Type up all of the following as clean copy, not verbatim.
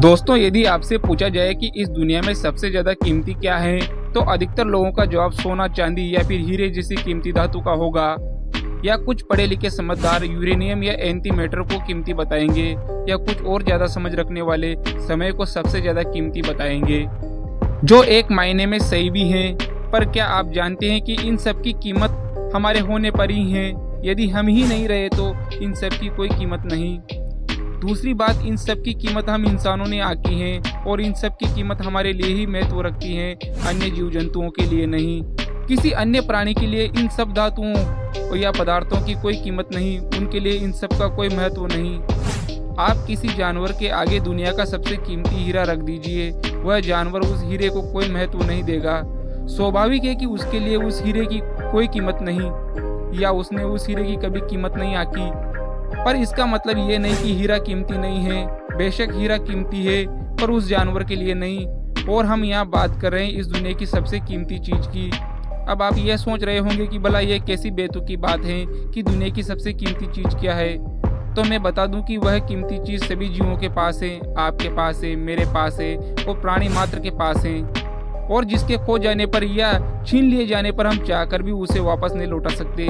दोस्तों, यदि आपसे पूछा जाए कि इस दुनिया में सबसे ज्यादा कीमती क्या है, तो अधिकतर लोगों का जवाब सोना, चांदी या फिर हीरे जैसी कीमती धातु का होगा। या कुछ पढ़े लिखे समझदार यूरेनियम या एंटी मैटर को कीमती बताएंगे, या कुछ और ज्यादा समझ रखने वाले समय को सबसे ज्यादा कीमती बताएंगे, जो एक मायने में सही भी है। पर क्या आप जानते हैं कि इन सब की कीमत हमारे होने पर ही है। यदि हम ही नहीं रहे तो इन सब की कोई कीमत नहीं। दूसरी बात, इन सब की कीमत हम इंसानों ने आकी है, और इन सब की कीमत हमारे लिए ही महत्व रखती है, अन्य जीव जंतुओं के लिए नहीं। किसी अन्य प्राणी के लिए इन सब धातुओं या पदार्थों की कोई कीमत नहीं, उनके लिए इन सब का कोई महत्व नहीं। आप किसी जानवर के आगे दुनिया का सबसे कीमती हीरा रख दीजिए, वह जानवर उस हीरे को कोई महत्व नहीं देगा। स्वाभाविक है कि उसके लिए उस हीरे की कोई कीमत नहीं, या उसने उस हीरे की कभी कीमत नहीं आकी। पर इसका मतलब ये नहीं कि हीरा कीमती नहीं है। बेशक हीरा कीमती है, पर उस जानवर के लिए नहीं। और हम यहाँ बात कर रहे हैं इस दुनिया की सबसे कीमती चीज की। अब आप यह सोच रहे होंगे कि भला ये कैसी बेतुकी बात है कि दुनिया की सबसे कीमती चीज क्या है। तो मैं बता दूं कि वह कीमती चीज सभी जीवों के पास है, आपके पास है, मेरे पास है, और प्राणी मात्र के पास है, और जिसके खो जाने पर या छीन लिए जाने पर हम चाहकर भी उसे वापस नहीं लौटा सकते।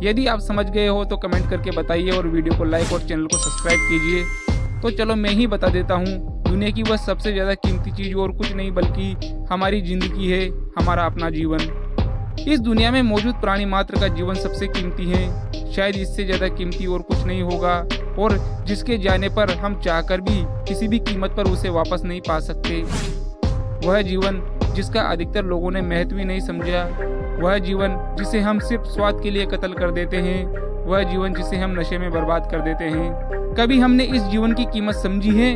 यदि आप समझ गए हो तो कमेंट करके बताइए, और वीडियो को लाइक और चैनल को सब्सक्राइब कीजिए। तो चलो मैं ही बता देता हूँ, दुनिया की वह सबसे ज़्यादा कीमती चीज़ और कुछ नहीं बल्कि हमारी ज़िंदगी है, हमारा अपना जीवन। इस दुनिया में मौजूद प्राणी मात्र का जीवन सबसे कीमती है। शायद इससे ज़्यादा कीमती और कुछ नहीं होगा, और जिसके जाने पर हम चाहकर भी किसी भी कीमत पर उसे वापस नहीं पा सकते। वह जीवन जिसका अधिकतर लोगों ने महत्व ही नहीं समझा, वह जीवन जिसे हम सिर्फ स्वाद के लिए कत्ल कर देते हैं, वह जीवन जिसे हम नशे में बर्बाद कर देते हैं। कभी हमने इस जीवन की कीमत समझी है,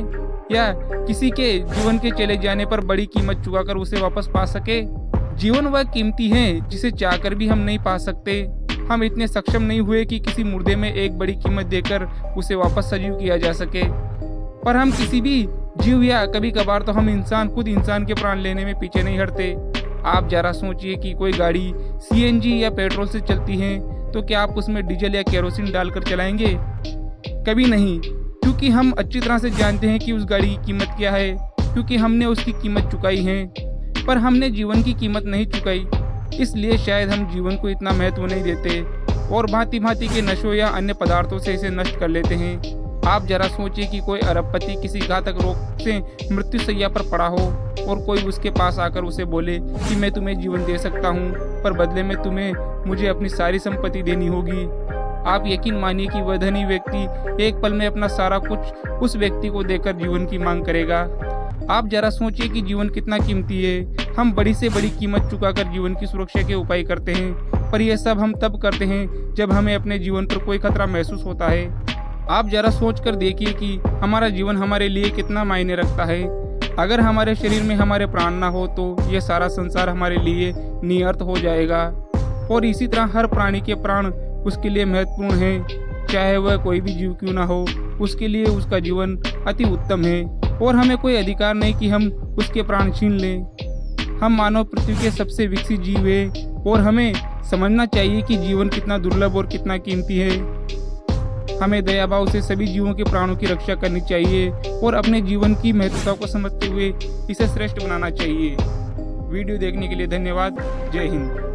या किसी के जीवन के चले जाने पर बड़ी कीमत चुकाकर उसे वापस पा सके? जीवन वह कीमती है जिसे चाहकर भी हम नहीं पा सकते। हम इतने सक्षम नहीं हुए कि किसी मुर्दे में एक बड़ी कीमत देकर उसे वापस सजीव किया जा सके। पर हम किसी भी जीव, या कभी कभार तो हम इंसान खुद इंसान के प्राण लेने में पीछे नहीं हटते। आप जरा सोचिए कि कोई गाड़ी सीएनजी या पेट्रोल से चलती है, तो क्या आप उसमें डीजल या केरोसिन डालकर चलाएंगे? कभी नहीं, क्योंकि हम अच्छी तरह से जानते हैं कि उस गाड़ी की कीमत क्या है, क्योंकि हमने उसकी कीमत चुकाई है। पर हमने जीवन की कीमत नहीं चुकाई, इसलिए शायद हम जीवन को इतना महत्व नहीं देते, और भांति भांति के नशों या अन्य पदार्थों से इसे नष्ट कर लेते हैं। आप जरा सोचिए कि कोई अरबपति किसी घातक रोग से मृत्यु शैया पर पड़ा हो, और कोई उसके पास आकर उसे बोले कि मैं तुम्हें जीवन दे सकता हूँ, पर बदले में तुम्हें मुझे अपनी सारी संपत्ति देनी होगी। आप यकीन मानिए कि वह धनी व्यक्ति एक पल में अपना सारा कुछ उस व्यक्ति को देकर जीवन की मांग करेगा। आप जरा सोचिए कि जीवन कितना कीमती है। हम बड़ी से बड़ी कीमत चुकाकर जीवन की सुरक्षा के उपाय करते हैं, पर यह सब हम तब करते हैं जब हमें अपने जीवन पर कोई खतरा महसूस होता है। आप जरा सोच कर देखिए कि हमारा जीवन हमारे लिए कितना मायने रखता है। अगर हमारे शरीर में हमारे प्राण ना हो तो यह सारा संसार हमारे लिए निरर्थ हो जाएगा। और इसी तरह हर प्राणी के प्राण उसके लिए महत्वपूर्ण है, चाहे वह कोई भी जीव क्यों ना हो, उसके लिए उसका जीवन अति उत्तम है, और हमें कोई अधिकार नहीं कि हम उसके प्राण छीन लें। हम मानव पृथ्वी के सबसे विकसित जीव है, और हमें समझना चाहिए कि जीवन कितना दुर्लभ और कितना कीमती है। हमें दया भाव से सभी जीवों के प्राणों की रक्षा करनी चाहिए, और अपने जीवन की महत्वता को समझते हुए इसे श्रेष्ठ बनाना चाहिए। वीडियो देखने के लिए धन्यवाद। जय हिंद।